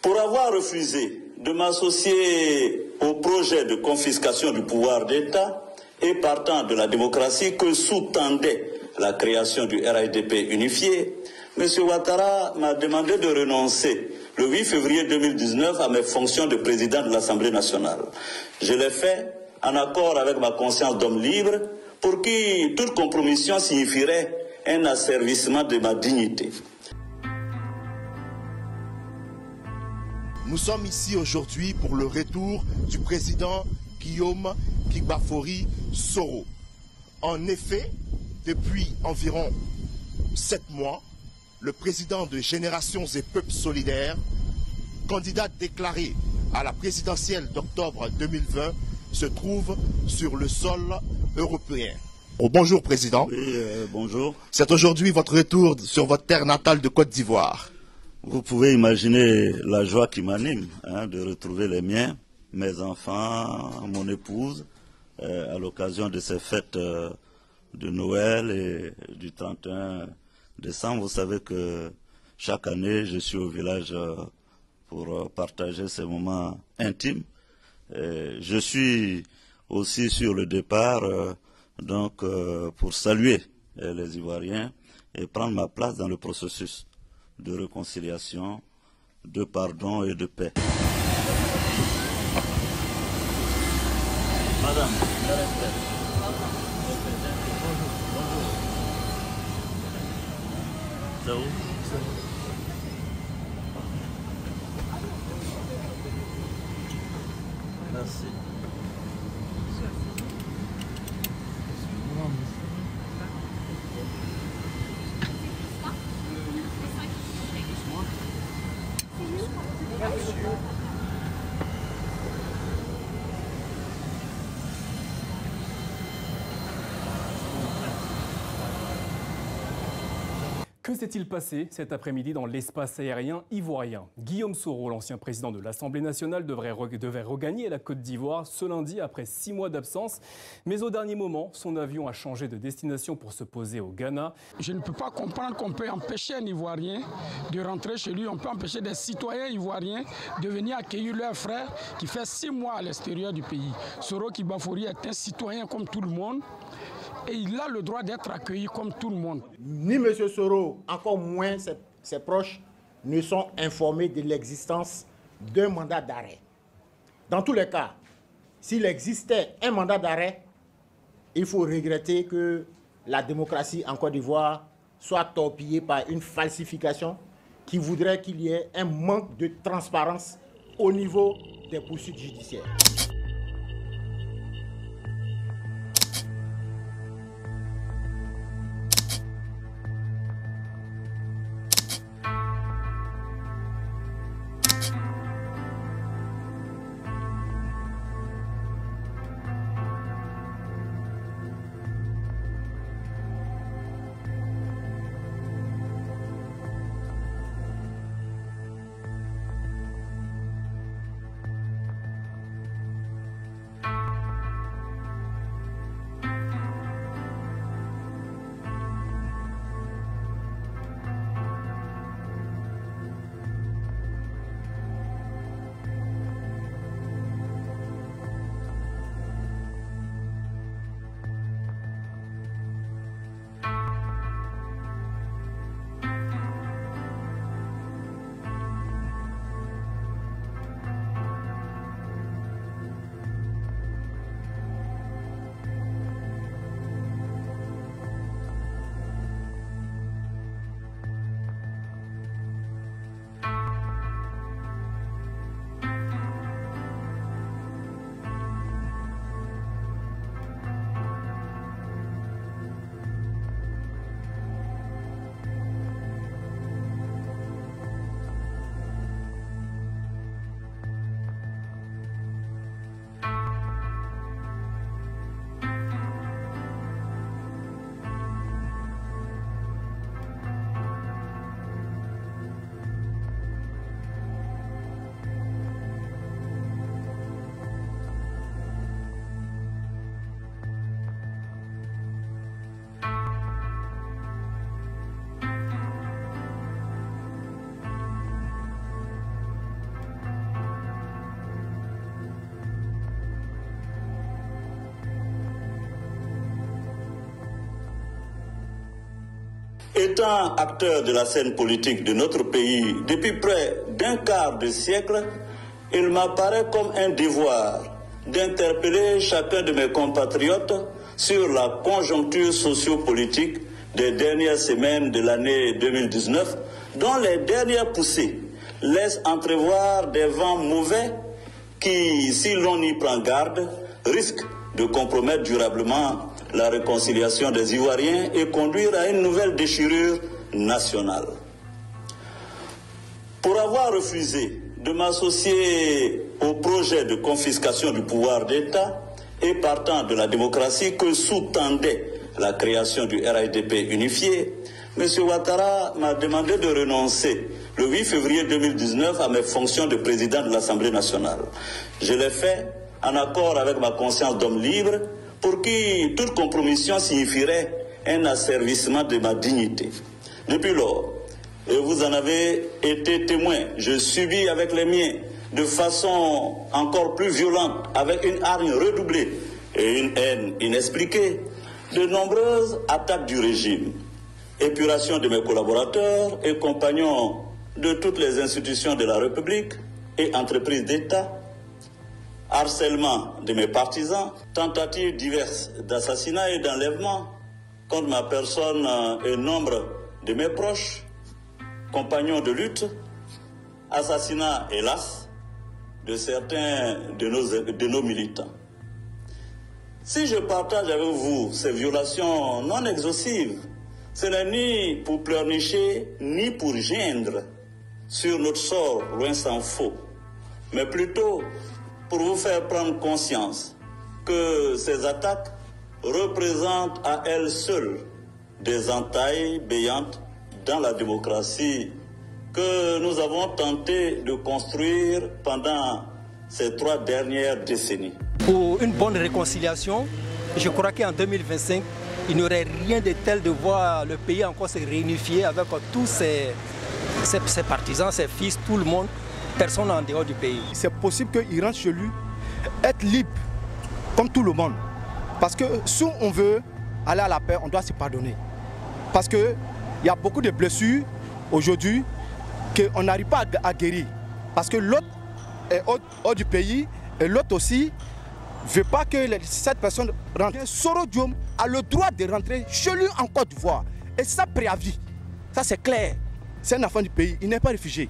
Pour avoir refusé de m'associer au projet de confiscation du pouvoir d'État et partant de la démocratie que sous-tendait la création du RHDP unifié, M. Ouattara m'a demandé de renoncer le 8 février 2019 à mes fonctions de président de l'Assemblée nationale. Je l'ai fait en accord avec ma conscience d'homme libre pour qui toute compromission signifierait un asservissement de ma dignité. Nous sommes ici aujourd'hui pour le retour du président Guillaume Kigbafori Soro. En effet, depuis environ 7 mois, le président de Générations et Peuples Solidaires, candidat déclaré à la présidentielle d'octobre 2020, se trouve sur le sol européen. Oh, bonjour président. Oui, bonjour. C'est aujourd'hui votre retour sur votre terre natale de Côte d'Ivoire. Vous pouvez imaginer la joie qui m'anime de retrouver les miens, mes enfants, mon épouse, à l'occasion de ces fêtes de Noël et du 31 décembre. Vous savez que chaque année, je suis au village pour partager ces moments intimes. Je suis aussi sur le départ pour saluer les Ivoiriens et prendre ma place dans le processus de réconciliation, de pardon et de paix. Madame, c'est où? Merci. Que s'est-il passé cet après-midi dans l'espace aérien ivoirien? Guillaume Soro, l'ancien président de l'Assemblée nationale, devait regagner la Côte d'Ivoire ce lundi après 6 mois d'absence. Mais au dernier moment, son avion a changé de destination pour se poser au Ghana. Je ne peux pas comprendre qu'on peut empêcher un Ivoirien de rentrer chez lui. On peut empêcher des citoyens ivoiriens de venir accueillir leur frère qui fait 6 mois à l'extérieur du pays. Soro Kigbafori est un citoyen comme tout le monde. Et il a le droit d'être accueilli comme tout le monde. Ni M. Soro, encore moins ses proches, ne sont informés de l'existence d'un mandat d'arrêt. Dans tous les cas, s'il existait un mandat d'arrêt, il faut regretter que la démocratie en Côte d'Ivoire soit torpillée par une falsification qui voudrait qu'il y ait un manque de transparence au niveau des poursuites judiciaires. Étant acteur de la scène politique de notre pays depuis près d'un quart de siècle, il m'apparaît comme un devoir d'interpeller chacun de mes compatriotes sur la conjoncture sociopolitique des dernières semaines de l'année 2019, dont les dernières poussées laissent entrevoir des vents mauvais qui, si l'on y prend garde, risquent de compromettre durablement la réconciliation des Ivoiriens et conduire à une nouvelle déchirure nationale. Pour avoir refusé de m'associer au projet de confiscation du pouvoir d'État et partant de la démocratie que sous-tendait la création du RHDP unifié, M. Ouattara m'a demandé de renoncer le 8 février 2019 à mes fonctions de président de l'Assemblée nationale. Je l'ai fait en accord avec ma conscience d'homme libre, pour qui toute compromission signifierait un asservissement de ma dignité. Depuis lors, et vous en avez été témoin, je subis avec les miens, de façon encore plus violente, avec une hargne redoublée et une haine inexpliquée, de nombreuses attaques du régime, épuration de mes collaborateurs et compagnons de toutes les institutions de la République et entreprises d'État, harcèlement de mes partisans, tentatives diverses d'assassinat et d'enlèvement contre ma personne et nombre de mes proches, compagnons de lutte, assassinat, hélas, de certains de nos militants. Si je partage avec vous ces violations non exhaustives, ce n'est ni pour pleurnicher, ni pour geindre sur notre sort, loin s'en faut, mais plutôt pour vous faire prendre conscience que ces attaques représentent à elles seules des entailles béantes dans la démocratie que nous avons tenté de construire pendant ces 3 dernières décennies. Pour une bonne réconciliation, je crois qu'en 2025, il n'y aurait rien de tel de voir le pays encore se réunifier avec tous ses partisans, ses fils, tout le monde, personne en dehors du pays. C'est possible qu'il rentre chez lui, être libre, comme tout le monde. Parce que si on veut aller à la paix, on doit se pardonner. Parce qu'il y a beaucoup de blessures aujourd'hui qu'on n'arrive pas à guérir. Parce que l'autre est hors du pays et l'autre aussi ne veut pas que cette personne rentre. Soro Diom a le droit de rentrer chez lui en Côte d'Ivoire. Et ça, préavis. Ça, c'est clair. C'est un enfant du pays, il n'est pas réfugié.